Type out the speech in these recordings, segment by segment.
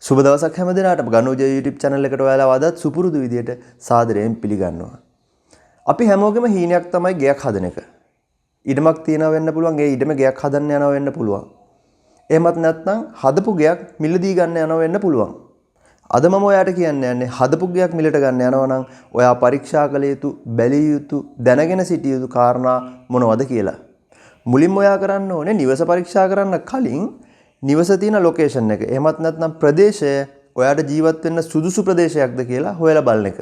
සුබ දවසක් හැම දිනකටම ගනු ජේ YouTube channel එකට ඔයාලා ආවදත් සුපුරුදු විදියට සාදරයෙන් පිළිගන්නවා. අපි හැමෝගෙම හීනයක් තමයි ගෙයක් හදන එක. ඉඩමක් තියනවා වෙන්න පුළුවන්, ඒ ඉඩම ගෙයක් හදන්න යනවා වෙන්න පුළුවන්. එහෙමත් නැත්නම් හදපු ගෙයක් මිලදී ගන්න යනවා වෙන්න පුළුවන්. අද මම ඔයාට කියන්න යන්නේ හදපු ගෙයක් මිලට ගන්න යනවා නම් ඔයා පරීක්ෂා කළ යුතු, බැලිය යුතු, දැනගෙන සිටිය යුතු කාරණා මොනවද කියලා. මුලින්ම ඔයා කරන්න ඕනේ නිවස පරීක්ෂා කරන්න කලින් නිවස තියෙන ලොකේෂන් එක. එහෙමත් නැත්නම් ප්‍රදේශය ඔයාට ජීවත් වෙන්න සුදුසු ප්‍රදේශයක්ද කියලා හොයලා බලන එක.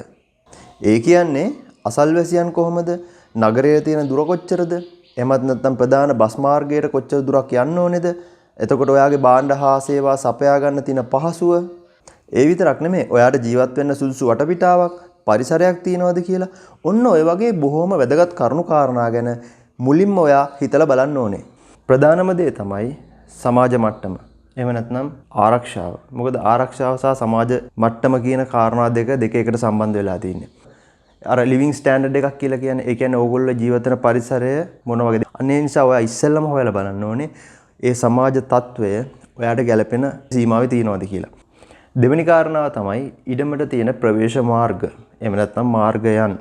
ඒ කියන්නේ අසල්වැසියන් කොහමද? නගරයේ තියෙන දුර කොච්චරද? එහෙමත් නැත්නම් ප්‍රධාන බස් මාර්ගයට කොච්චර දුරක් යන්න ඕනේද? එතකොට ඔයාගේ භාණ්ඩ හා සේවා සපයා ගන්න තියෙන පහසුව. ඒ විතරක් නෙමෙයි ඔයාට ජීවත් වෙන්න සුදුසු වටපිටාවක්, පරිසරයක් තියෙනවද කියලා. ඔන්න ඔය වගේ බොහොම වැදගත් කරුණු කාරණා ගැන මුලින්ම ඔයා හිතලා බලන්න ඕනේ. ප්‍රධානම දේ තමයි සමාජ මට්ටම. එහෙම නැත්නම් ආරක්ෂාව. මොකද ආරක්ෂාව සහ සමාජ මට්ටම කියන කාරණා දෙක එකට සම්බන්ධ වෙලා තියෙන්නේ. අර ලිවිං ස්ටෑන්ඩඩ් එකක් කියලා කියන්නේ ඒ කියන්නේ ඕගොල්ලෝ ජීවත් වෙන පරිසරය මොන වගේද? අනේ නිසා ඔයා ඉස්සෙල්ලම හොයලා බලන්න ඕනේ ඒ සමාජ තත්වය ඔයාට ගැලපෙන සීමාවේ තියෙනවද කියලා. දෙවෙනි කාරණාව තමයි ඉඩමට තියෙන ප්‍රවේශ මාර්ග. එහෙම නැත්නම් මාර්ගයන්.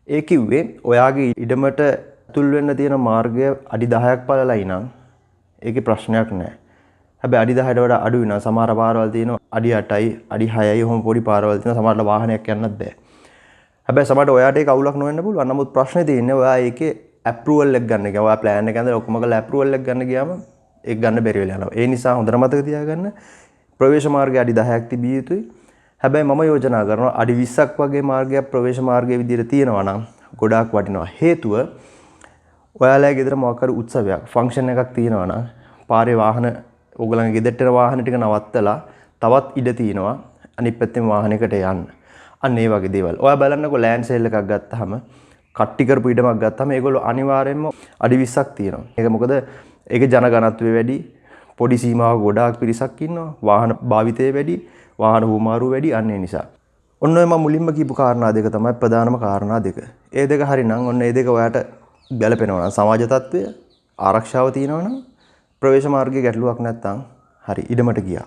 ඒ කිව්වේ ඔයාගේ ඉඩමට ඇතුල් වෙන්න තියෙන මාර්ගය අඩි 10ක් පළලයි නම් ඒකේ ප්‍රශ්නයක් නැහැ. හැබැයි අඩි 10ට වඩා අඩු වෙනවා. සමහර පාරවල් තියෙනවා අඩි 8යි, අඩි 6යි ඔහොම පොඩි පාරවල් තියෙනවා. සමහරට වාහනයක් යන්නත් බෑ. හැබැයි සමහරට ඔයාට ඒක අවුලක් නොවෙන්න පුළුවන්. නමුත් ප්‍රශ්නේ තියෙන්නේ ඔයා ඒකේ ඇප්‍රූවල් එක ගන්න එක. ඔයා ප්ලෑන් එක ඇඳලා ඔක්කොම කරලා ඇප්‍රූවල් එක ගන්න ගියාම ඒක ගන්න බැරි වෙලා යනවා. ඒ නිසා හොඳට මතක තියාගන්න ප්‍රවේශ මාර්ගය අඩි 10ක් තිබිය යුතුයි. හැබැයි මම යෝජනා කරනවා අඩි 20ක් වගේ මාර්ගයක් ප්‍රවේශ මාර්ගයේ විදිහට තියෙනවා නම් ගොඩාක් වටිනවා. හේතුව ඔයාලගේ ගෙදර මොකක් හරි උත්සවයක්, ෆන්ක්ෂන් එකක් තියෙනවා නම් පාරේ වාහන ඕගොල්ලන්ගේ ගෙදරට වාහන ටික නවත්තලා තවත් ඉඩ තියෙනවා අනිත් පැත්තෙන් වාහනයකට යන්න. අන්න ඒ වගේ දේවල්. ඔයා බලන්නකෝ ලෑන්ඩ් සේල් එකක් ගත්තාම, කට්ටි කරපු ඉඩමක් ගත්තාම ඒගොල්ලෝ අනිවාර්යයෙන්ම අඩි 20ක් තියෙනවා. ඒක මොකද ඒකේ ජනගණත්වය වැඩි, පොඩි සීමාවක ගොඩාක් පිරිසක් ඉන්නවා, වාහන භාවිතය වැඩි, වාහන හුමාරු වැඩි. අන්න ඒ නිසා. ඔන්න ඔය මම මුලින්ම කියපු කාරණා දෙක තමයි ප්‍රධානම කාරණා දෙක. ඒ දෙක හරිනම් ඔන්න ඒ දෙක ඔයාට ගැලපෙනවා නම් සමාජ තත්ත්වය, ආරක්ෂාව තියෙනවා නම් ප්‍රවේශ මාර්ගයේ ගැටලුවක් නැත්නම් හරි ඉඩමට ගියා.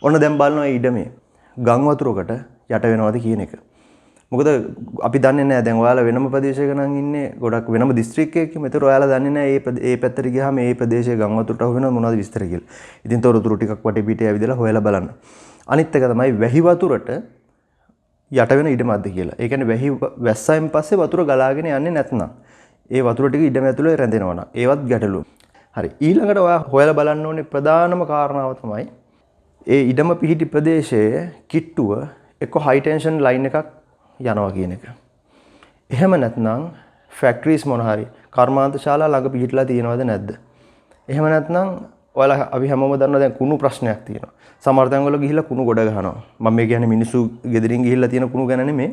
ඔන්න දැන් බලනවා මේ ඉඩමේ ගම් වතුරකට යට වෙනවද කියන එක. මොකද අපි දන්නේ නැහැ දැන් ඔයාලා වෙනම ප්‍රදේශයක නම් ඉන්නේ, ගොඩක් වෙනම දිස්ත්‍රික්කයක. මෙතන ඔයාලා දන්නේ නැහැ මේ පැත්තට ගියාම මේ ප්‍රදේශයේ ගම් වතුරට අහු වෙනවද මොනවද විස්තර කියලා. ඉතින් තොරතුරු ටිකක් වටේ පිටේ ඇවිදලා හොයලා බලන්න. අනිත් එක තමයි වැහි වතුරට යට වෙන ඉඩමක්ද කියලා. ඒ කියන්නේ වැහි වැස්සයෙන් පස්සේ වතුර ගලාගෙන යන්නේ නැත්නම් ඒ වතුර ටික ඉඩම ඇතුලේ රැඳෙනවා නම් ඒවත් ගැටලුව. හරි. ඊළඟට ඔයා හොයලා බලන්න ඕනේ ප්‍රධානම කාරණාව තමයි ඒ ඉඩම පිහිටි ප්‍රදේශයේ කිට්ටුව එක්ක හයි ටෙන්ෂන් ලයින් එකක් යනවා කියන එක. එහෙම නැත්නම් ෆැක්ටරිස් මොන හරි කර්මාන්ත ශාලා ළඟ පිහිටලා තියෙනවද නැද්ද? එහෙම නැත්නම් ඔයාලා අපි හැමෝම දන්නවා දැන් කුණු ප්‍රශ්නයක් තියෙනවා. සමහර තැන්වල ගිහිල්ලා කුණු ගොඩ ගහනවා. මම මේ කියන්නේ මිනිස්සු ගෙදරින් ගිහිල්ලා තියෙන කුණු ගැන නෙමෙයි.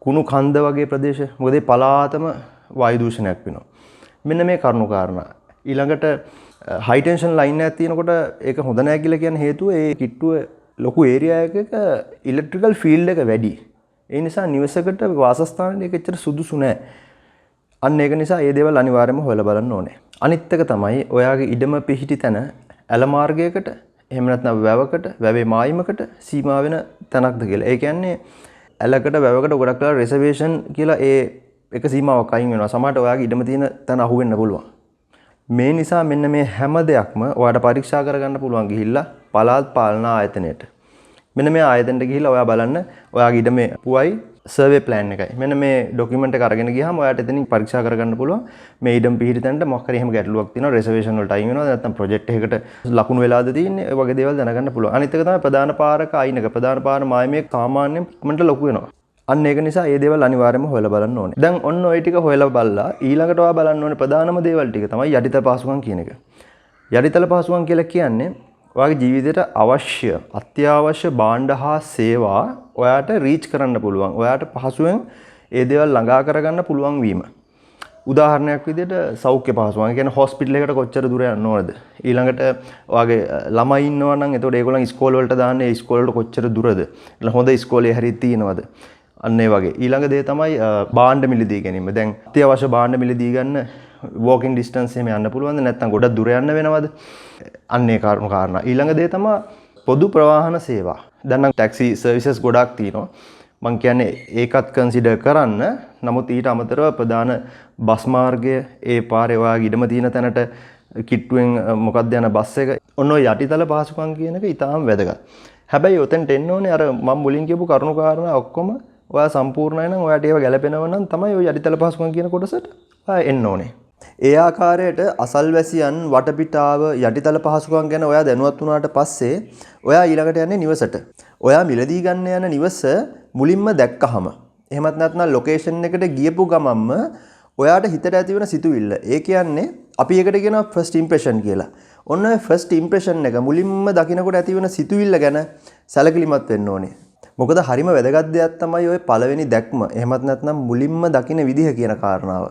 කුණු කන්ද වගේ ප්‍රදේශ. මොකද ඒ පලාතම වායු දූෂණයක් වෙනවා. මෙන්න මේ කරුණු කාරණා. ඊළඟට හයි ටෙන්ෂන් ලයින් එකක් තියෙනකොට ඒක හොඳ නැහැ කියලා කියන හේතුව ඒ කිට්ටුව ලොකු ඒරියා එකක ඉලෙක්ට්‍රිකල් ෆීල්ඩ් එක වැඩි. ඒ නිසා නිවසකට වාසස්ථානෙට ඒක එච්චර සුදුසු නැහැ. අන්න ඒක නිසා මේ දේවල් අනිවාර්යයෙන්ම හොයලා බලන්න ඕනේ. අනිත් එක තමයි ඔයාගේ ඉඩම පිහිටි තැන ඇල මාර්ගයකට, එහෙම නැත්නම් වැවකට, වැවේ මායිමකට සීමා වෙන තැනක්ද කියලා. ඒ කියන්නේ ඇලකට, වැවකට ගොඩක් වෙලා රිසර්වේෂන් කියලා ඒක සීමාවක් අයින් වෙනවා. සමහරට ඔයාගේ ඉඩම තියෙන තැන අහු වෙන්න පුළුවන්. මේ නිසා මෙන්න මේ හැම දෙයක්ම ඔයාට පරීක්ෂා කරගන්න පුළුවන් ගිහිල්ලා පළාත් පාලන ආයතනයට. මෙන්න මේ ආයතනයට ගිහිල්ලා ඔයා බලන්න ඔයාගේ ඉඩමේ පුවයි සර්වේ ප්ලෑන් එකයි. මෙන්න මේ ડોකියුමන්ට් එක අරගෙන ගියාම ඔයාට එතනින් පරීක්ෂා කරගන්න පුළුවන් මේ ඉඩම් පිහිටි තැනට මොකක් හරි එහෙම ගැටලුවක් තියෙනවා, රිසර්වේෂන් වලට අයින් වෙනවද නැත්නම් ප්‍රොජෙක්ට් එකකට ලකුණු වෙලාද තියෙන්නේ, ඔය වගේ දේවල් දැනගන්න පුළුවන්. අනිත් එක තමයි ප්‍රධාන පාරක අයින් එක. ප්‍රධාන පාර මායමේ සාමාන්‍යයෙන් ඉක්මනට ලොකු වෙනවා. අන්න ඒක නිසා මේ දේවල් අනිවාර්යයෙන්ම හොයලා බලන්න ඕනේ. දැන් ඔන්න ඔය ටික හොයලා බලලා ඊළඟට ඔයා බලන්න ඕනේ ප්‍රධානම දේවල් ටික තමයි යටිතල පහසුකම් කියන එක. යටිතල පහසුකම් කියලා කියන්නේ ඔයාගේ ජීවිතයට අවශ්‍ය අත්‍යවශ්‍ය භාණ්ඩ හා සේවා ඔයාට රීච් කරන්න පුළුවන්. ඔයාට පහසුවෙන් ඒ දේවල් ළඟා කරගන්න පුළුවන් වීම. උදාහරණයක් විදිහට සෞඛ්‍ය පහසුකම්. ඒ කියන්නේ හොස්පිටල් එකකට කොච්චර දුර යන්න ඕනද? ඊළඟට ඔයාගේ ළමයි ඉන්නවා නම් එතකොට ඒගොල්ලන් ඉස්කෝල වලට දාන්නේ ඉස්කෝල වලට කොච්චර දුරද? හොඳ ඉස්කෝලේ හරි තියෙනවද? අන්න ඒ වගේ. ඊළඟ දේ තමයි භාණ්ඩ මිලදී ගැනීම. දැන් අත්‍යවශ්‍ය භාණ්ඩ මිලදී ගන්න walking distance එහෙම යන්න පුළුවන්ද නැත්නම් ගොඩක් දුර යන්න වෙනවද? අන්න ඒ කාරණා. ඊළඟ දේ තමයි පොදු ප්‍රවාහන සේවා. දැන් නම් ටැක්සි සර්විසස් ගොඩාක් තියෙනවා. මම කියන්නේ ඒකත් කන්සිඩර් කරන්න. නමුත් ඊට අමතරව ප්‍රධාන බස් මාර්ගය ඒ පාරේ ඔයාගේ ඉඩම තියෙන තැනට කිට්ටුවෙන් මොකක්ද යන බස් එක ඔන්න ඔය යටිතල පහසුකම් කියන එක ඉතාම වැදගත්. හැබැයි ඔතෙන්ට එන්න ඕනේ අර මම මුලින් කියපු කරුණු කාරණා ඔක්කොම ඔයා සම්පූර්ණයි නම් ඔයාට ඒව ගැලපෙනවා නම් තමයි ඔය යටිතල පහසුකම් කියන කොටසට ඔයා එන්න ඕනේ. ඒ ආකාරයට අසල්වැසියන් වටපිටාව යටිතල පහසුකම් ගැන ඔයා දැනුවත් වුණාට පස්සේ ඔයා ඊළඟට යන්නේ නිවසට. ඔයා මිලදී ගන්න යන නිවස මුලින්ම දැක්කහම එහෙමත් නැත්නම් ලොකේෂන් එකට ගියපු ගමන්ම ඔයාට හිතට ඇති වෙන සිතුවිල්ල. ඒ කියන්නේ අපි එකට කියනවා ෆස්ට් ඉම්ප්‍රෙෂන් කියලා. ඔන්න ඔය ෆස්ට් ඉම්ප්‍රෙෂන් එක මුලින්ම දකිනකොට ඇති වෙන සිතුවිල්ල ගැන සැලකිලිමත් වෙන්න ඕනේ. මොකද හරිම වැදගත් දෙයක් තමයි ඔය පළවෙනි දැක්ම. එහෙමත් නැත්නම් මුලින්ම දකින විදිහ කියන කාරණාව.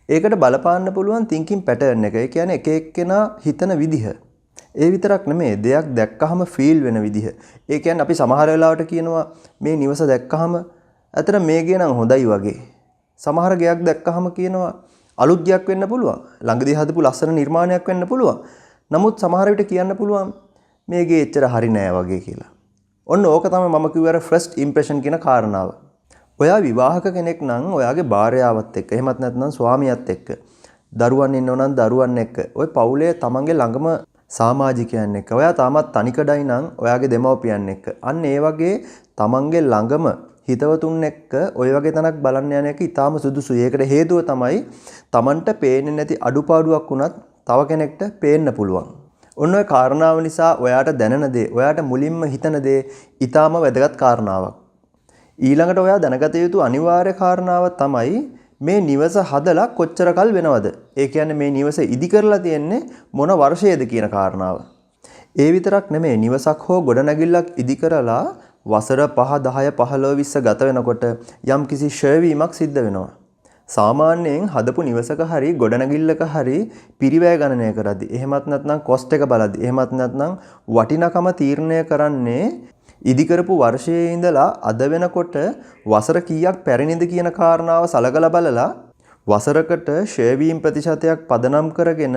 ඒකට බලපාන්න පුළුවන් thinking pattern එක. ඒ කියන්නේ එක එක්කෙනා හිතන විදිහ. ඒ විතරක් නෙමෙයි දෙයක් දැක්කහම ෆීල් වෙන විදිහ. ඒ කියන්නේ අපි සමහර වෙලාවට කියනවා මේ නිවස දැක්කහම අතන මේ ගේ නම් හොඳයි වගේ. සමහර ගයක් දැක්කහම කියනවා අලුත් ගයක් වෙන්න පුළුවන්. ළඟදී හදපු ලස්සන නිර්මාණයක් වෙන්න පුළුවන්. නමුත් සමහර විට කියන්න පුළුවන් මේ ගේ එච්චර හරි නෑ වගේ කියලා. ඔන්න ඕක තමයි මම කිව්වර ෆස්ට් ඉම්ප්‍රෙෂන් කියන කාරණාව. ඔයා විවාහක කෙනෙක් නම් ඔයාගේ භාර්යාවත් එක්ක එහෙමත් නැත්නම් ස්වාමියාත් එක්ක දරුවන් ඉන්නව නම් දරුවන් එක්ක ඔය පවුලේ තමන්ගේ ළඟම සමාජිකයන් එක්ක ඔයා තාමත් තනිකඩයි නම් ඔයාගේ දෙමව්පියන් එක්ක අන්න ඒ වගේ තමන්ගේ ළඟම හිතවතුන් එක්ක ඔය වගේ තැනක් බලන්න යන එක ඉතාම සුදුසුයි. ඒකට හේතුව තමයි තමන්ට පේන්නේ නැති අඩුපාඩුවක් වුණත් තව කෙනෙක්ට පේන්න පුළුවන්. ඔන්න ඔය කාරණාව නිසා ඔයාට දැනෙන දේ, ඔයාට මුලින්ම හිතන දේ ඉතාම වැදගත් කාරණාවක්. ඊළඟට ඔයා දැනගත යුතු අනිවාර්ය කාරණාව තමයි මේ නිවස හදලා කොච්චර කල් වෙනවද? ඒ කියන්නේ මේ නිවස ඉදි කරලා තියෙන්නේ මොන වර්ෂයේද කියන කාරණාව. ඒ විතරක් නෙමෙයි නිවසක් හෝ ගොඩනැගිල්ලක් ඉදි කරලා වසර 5 10 15 20 ගත වෙනකොට යම් කිසි ෂෙයා වීමක් සිද්ධ වෙනවා. සාමාන්‍යයෙන් හදපු නිවසක හරි ගොඩනැගිල්ලක හරි පිරිවැය ගණනය කරද්දි එහෙමත් නැත්නම් කොස්ට් එක බලද්දි එහෙමත් නැත්නම් වටිනාකම තීරණය කරන්නේ ඉදි කරපු වර්ෂයේ ඉඳලා අද වෙනකොට වසර කීයක් පැරණිද කියන කාරණාව සලකලා බලලා වසරකට ෂෙයා වීම ප්‍රතිශතයක් පදනම් කරගෙන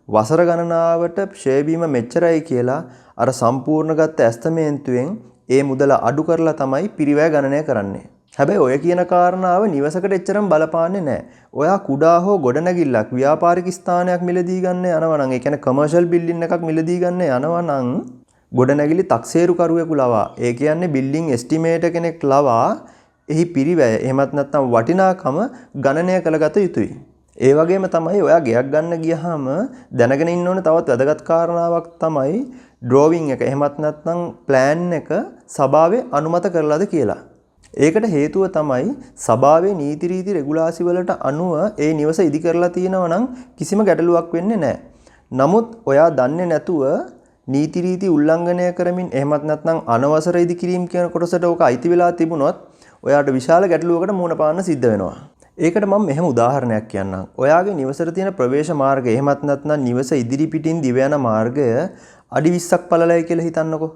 වසර ගණනාවට ෂෙයා වීම මෙච්චරයි කියලා අර සම්පූර්ණ ගත්ත ඇස්තමේන්තුවෙන් ඒ මුදල අඩු කරලා තමයි පිරිවැය ගණනය කරන්නේ. හැබැයි ඔය කියන කාරණාව නිවසකට එච්චරම බලපාන්නේ නැහැ. ඔයා කුඩා හෝ ගොඩනැගිල්ලක් ව්‍යාපාරික ස්ථානයක් මිලදී ගන්න යනවා නම් ඒ කියන්නේ කමර්ෂල් බිල්ඩින් එකක් මිලදී ගන්න යනවා නම් ගොඩනැගිලි තක්සේරු කරුවෙකු ලවා ඒ කියන්නේ බිල්ඩින් එස්ටිමේටර් කෙනෙක් ලවා එහි පිරිවැය එහෙමත් නැත්නම් වටිනාකම ගණනය කළගත යුතුයි. ඒ වගේම තමයි ඔයා ගෙයක් ගන්න ගියහම දැනගෙන ඉන්න ඕනේ තවත් වැදගත් කාරණාවක් තමයි ඩ්‍රෝවිං එක එහෙමත් නැත්නම් ප්ලෑන් එක සභාවේ අනුමත කරලාද කියලා. ඒකට හේතුව තමයි සභාවේ නීති රීති රෙගුලාසි වලට අනුව ඒ නිවස ඉදි කරලා තියෙනවා නම් කිසිම ගැටලුවක් වෙන්නේ නැහැ. නමුත් ඔයා දන්නේ නැතුව නීති රීති උල්ලංඝනය කරමින් එහෙමත් නැත්නම් අනවසර ඉදි කිරීම කියන කොටසට ඕක අයිති වෙලා තිබුණොත් ඔයාට විශාල ගැටලුවකට මුහුණ පාන්න සිද්ධ වෙනවා. ඒකට මම මෙහෙම උදාහරණයක් කියන්නම්. ඔයාගේ නිවසට තියෙන ප්‍රවේශ මාර්ගය එහෙමත් නැත්නම් නිවස ඉදිරි පිටින් දිව යන මාර්ගය අඩි 20ක් පළලයි කියලා හිතන්නකෝ.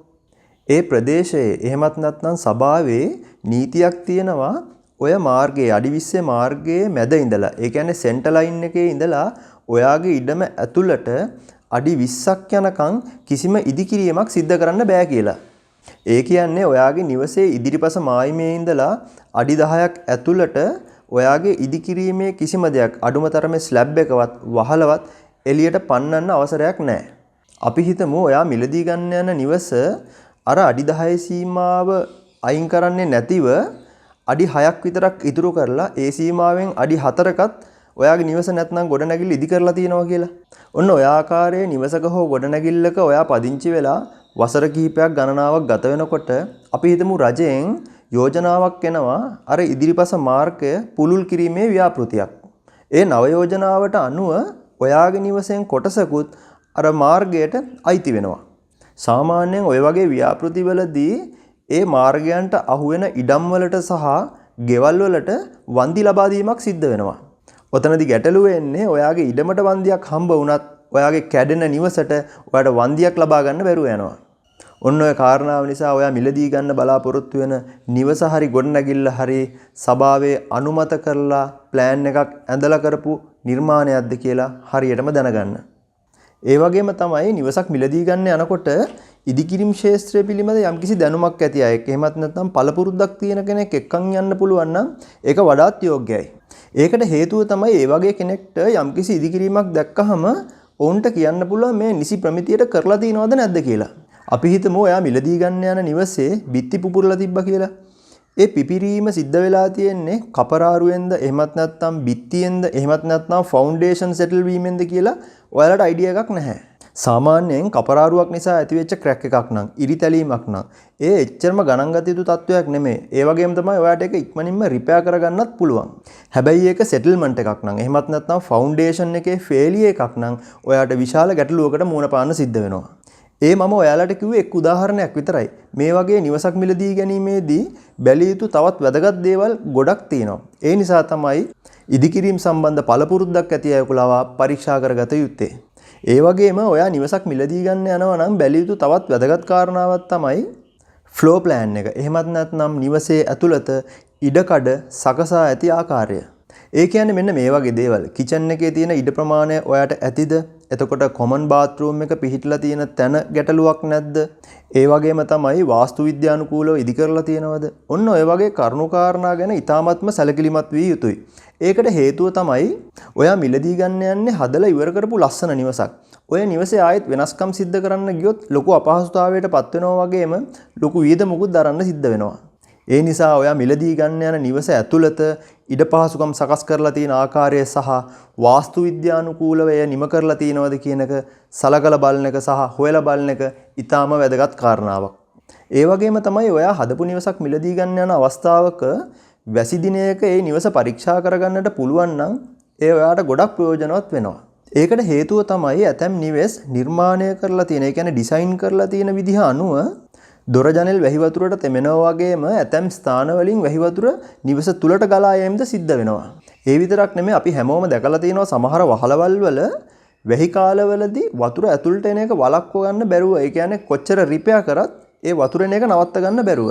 ඒ ප්‍රදේශයේ එහෙමත් නැත්නම් සභාවේ නීතියක් තියෙනවා ඔය මාර්ගයේ අඩි 20 මාර්ගයේ මැද ඉඳලා ඒ කියන්නේ සෙන්ටර් ලයින් එකේ ඉඳලා ඔයාගේ ඉඩම ඇතුළට අඩි 20ක් යනකම් කිසිම ඉදිකිරීමක් සිද්ධ කරන්න බෑ කියලා. ඒ කියන්නේ ඔයාගේ නිවසේ ඉදිරිපස මායිමේ ඉඳලා අඩි 10ක් ඇතුළට ඔයාගේ ඉදිකිරීමේ කිසිම දෙයක් අඩුම තරමේ ස්ලැබ් එකවත් වහලවත් එළියට පන්නන්න අවසරයක් නැහැ. අපි හිතමු ඔයා මිලදී ගන්න යන නිවස අර අඩි 10 සීමාව අයින් කරන්නේ නැතිව අඩි 6ක් විතරක් ඉතුරු කරලා ඒ සීමාවෙන් අඩි 4කත් ඔයාගේ නිවස නැත්නම් ගොඩනැගිල්ල ඉදි කරලා තියෙනවා කියලා. ඔන්න ඔය ආකාරයේ නිවසක හෝ ගොඩනැගිල්ලක ඔයා පදිංචි වෙලා වසර කිහිපයක් ගණනාවක් ගත වෙනකොට අපි හිතමු රජයෙන් යෝජනාවක් එනවා අර ඉදිරිපස මාර්ගය පුළුල් කිරීමේ ව්‍යාපෘතියක්. ඒ නව යෝජනාවට අනුව ඔයාගේ නිවසෙන් කොටසකුත් අර මාර්ගයට අයිති වෙනවා. සාමාන්‍යයෙන් ඔය වගේ ව්‍යාපෘතිවලදී ඒ මාර්ගයන්ට අහුවෙන ඉඩම් වලට සහ ගෙවල් වලට වන්දි ලබා දීමක් සිද්ධ වෙනවා. ඔතනදී ගැටලුව එන්නේ ඔයාගේ ඉඩමට වන්දියක් හම්බ වුණත් ඔයාගේ කැඩෙන නිවසට ඔයාට වන්දියක් ලබා ගන්න බැරුව යනවා. ඔන්න ඔය කාරණාව නිසා ඔයා මිලදී ගන්න බලාපොරොත්තු වෙන නිවස හරි ගොඩනැගිල්ල හරි සභාවේ අනුමත කරලා ප්ලෑන් එකක් ඇඳලා කරපු නිර්මාණයක්ද කියලා හරියටම දැනගන්න. ඒ වගේම තමයි නිවසක් මිලදී ගන්න යනකොට ඉදිකිරීම් ශාස්ත්‍රය පිළිබඳ යම්කිසි දැනුමක් ඇති අයෙක් එහෙමත් නැත්නම් පළපුරුද්දක් තියෙන කෙනෙක් එක්කන් යන්න පුළුවන් නම් ඒක වඩාත් යෝග්‍යයි. ඒකට හේතුව තමයි ඒ වගේ කෙනෙක්ට යම්කිසි ඉදිකිරීමක් දැක්කහම ඔවුන්ට කියන්න පුළුවන් මේ නිසි ප්‍රමිතියට කරලා තියෙනවද නැද්ද කියලා. අපි හිතමු ඔයා මිලදී ගන්න යන නිවසේ බිත්ති පුපුරලා තිබ්බා කියලා. ඒ පිපිරීම සිද්ධ වෙලා තියෙන්නේ කපරාරුවෙන්ද එහෙමත් නැත්නම් බිත්තියෙන්ද එහෙමත් නැත්නම් ෆවුන්ඩේෂන් සෙටල් වීමෙන්ද කියලා ඔයාලට අයිඩියා එකක් නැහැ. සාමාන්‍යයෙන් කපරාරුවක් නිසා ඇතිවෙච්ච ක්‍රැක් එකක් නම් ඉරිතැලීමක් නම් ඒ එච්චරම ගණන් ගත යුතු තත්වයක් නෙමෙයි. ඒ වගේම තමයි ඔයාට ඒක ඉක්මනින්ම රිපෙයාර් කරගන්නත් පුළුවන්. හැබැයි ඒක සෙටල්මන්ට් එකක් නම් එහෙමත් නැත්නම් ෆවුන්ඩේෂන් එකේ ෆේලියර් එකක් නම් ඔයාට විශාල ගැටලුවකට මුහුණ පාන්න සිද්ධ වෙනවා. ඒ මම ඔයාලට කිව්වේ එක් උදාහරණයක් විතරයි. මේ වගේ නිවසක් මිලදී ගැනීමේදී බැලිය යුතු තවත් වැදගත් දේවල් ගොඩක් තියෙනවා. ඒ නිසා තමයි ඉදිකිරීම් සම්බන්ධ පළපුරුද්දක් ඇති අයෙකු ලවා පරීක්ෂා කරගත යුත්තේ. ඒ වගේම ඔයා නිවසක් මිලදී ගන්න යනවා නම් බැලිය යුතු තවත් වැදගත් කාරණාවක් තමයි ෆ්ලෝ ප්ලෑන් එක. එහෙමත් නැත්නම් නිවසේ ඇතුළත ඉඩකඩ සකසා ඇති ආකාරය. ඒ කියන්නේ මෙන්න මේ වගේ දේවල්. කිචන් එකේ තියෙන ඉඩ ප්‍රමාණය ඔයාට ඇතිද? එතකොට කොමන් බාත්රූම් එක පිහිටලා තියෙන තැන ගැටලුවක් නැද්ද? ඒ වගේම තමයි වාස්තු විද්‍යානුකූලව ඉදි කරලා තියෙනවද? ඔන්න ඔය වගේ කරුණු කාරණා ගැන ඉතාමත්ම සැලකිලිමත් විය යුතුයි. ඒකට හේතුව තමයි ඔයා මිලදී ගන්න යන්නේ හදලා ඉවර කරපු ලස්සන නිවසක්. ඔය නිවසේ ආයෙත් වෙනස්කම් සිද්ධ කරන්න ගියොත් ලොකු අපහසුතාවයකට පත් වෙනවා වගේම ලොකු වියදමකුත් දරන්න සිද්ධ වෙනවා. ඒ නිසා ඔයා මිලදී ගන්න යන නිවස ඇතුළත ඉඩ පහසුකම් සකස් කරලා තියෙන ආකාරය සහ වාස්තු විද්‍යානුකූලව එය නිම කරලා තියෙනවද කියන එක සලකලා බලන එක සහ හොයලා බලන එක ඊටාම වැදගත් කාරණාවක්. ඒ වගේම තමයි ඔයා හදපු නිවසක් මිලදී ගන්න යන අවස්ථාවක වැසි දිනයක ඒ නිවස පරීක්ෂා කරගන්නට පුළුවන් නම් ඒ ඔයාට ගොඩක් ප්‍රයෝජනවත් වෙනවා. ඒකට හේතුව තමයි ඇතැම් නිවෙස් නිර්මාණය කරලා තියෙන, ඒ කියන්නේ ඩිසයින් කරලා තියෙන විදිහ අනුව දොර ජනෙල් වැහි වතුරට තෙමෙනවා වගේම ඇතැම් ස්ථාන වලින් වැහි වතුර නිවස තුලට ගලා යෑමද සිද්ධ වෙනවා. ඒ විතරක් නෙමෙයි අපි හැමෝම දැකලා තියෙනවා සමහර වහලවල් වල වැහි කාලවලදී වතුර ඇතුළට එන එක වළක්ව ගන්න බැරුව, ඒ කියන්නේ කොච්චර රිපෙයාර් කරත් ඒ වතුර එන එක නවත්ත ගන්න බැරුව.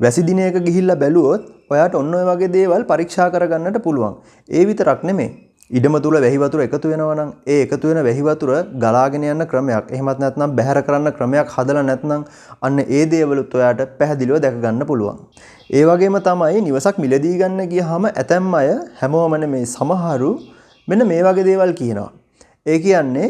වැසි දිනයක ගිහිල්ලා බැලුවොත් ඔයාට ඔන්න ඔය වගේ දේවල් පරීක්ෂා කරගන්නට පුළුවන්. ඒ විතරක් නෙමෙයි. ඉඩම තුල වැහි වතුර එකතු වෙනවා නම් ඒ එකතු වෙන වැහි වතුර ගලාගෙන යන ක්‍රමයක් එහෙමත් නැත්නම් බැහැර කරන්න ක්‍රමයක් හදලා නැත්නම් අන්න ඒ දේවලුත් ඔයාට පැහැදිලිව දැක ගන්න පුළුවන්. ඒ වගේම තමයි නිවසක් මිලදී ගන්න ගියහම ඇතැම් අය හැමෝම නෙමෙයි සමහරු මෙන්න මේ වගේ දේවල් කියනවා. ඒ කියන්නේ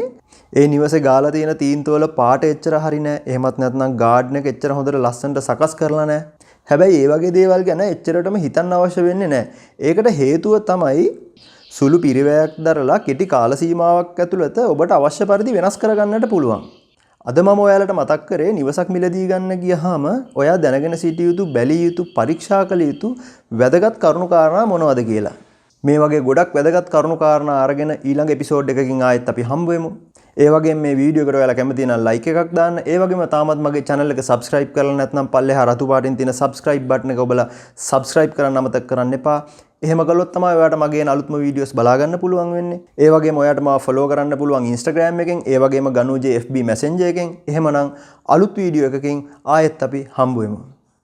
ඒ නිවසේ ගාලා තියෙන තීන්තුවල පාට එච්චර හරි නැහැ. එහෙමත් නැත්නම් ගාඩන් එක එච්චර හොඳට ලස්සනට සකස් කරලා නැහැ. හැබැයි ඒ වගේ දේවල් ගැන එච්චරටම හිතන්න අවශ්‍ය වෙන්නේ නැහැ. ඒකට හේතුව තමයි සුළු පිරිවැයක් දරලා කෙටි කාල සීමාවක් ඇතුළත ඔබට අවශ්‍ය පරිදි වෙනස් කරගන්නට පුළුවන්. අද මම ඔයාලට මතක් කරේ නිවසක් මිලදී ගන්න ගියහම ඔයා දැනගෙන සිටිය යුතු, බැලිය යුතු, පරීක්ෂා කළ යුතු වැදගත් කරුණු කාරණා මොනවද කියලා. මේ වගේ ගොඩක් වැදගත් කරුණු කාරණා අරගෙන ඊළඟ එපිසෝඩ් එකකින් ආයෙත් අපි හම්බ වෙමු. ඒ වගේම මේ වීඩියෝ එකට ඔයාලා කැමති නම් ලයික් එකක් දාන්න. ඒ වගේම තාමත් මගේ channel එක subscribe කරලා නැත්නම් පල්ලෙහා රතු පාටින් තියෙන subscribe button එක ඔබලා subscribe කරන්න අමතක කරන්න එපා. එහෙම කළොත් තමයි ඔයාට මගේ අලුත්ම වීඩියෝස් බලා ගන්න පුළුවන් වෙන්නේ. ඒ වගේම ඔයාට මාව follow කරන්න පුළුවන් Instagram එකෙන්, ඒ වගේම Ganu Jay FB Messenger එකෙන්. එහෙමනම් අලුත් වීඩියෝ එකකින් ආයෙත් අපි හම්බ වෙමු.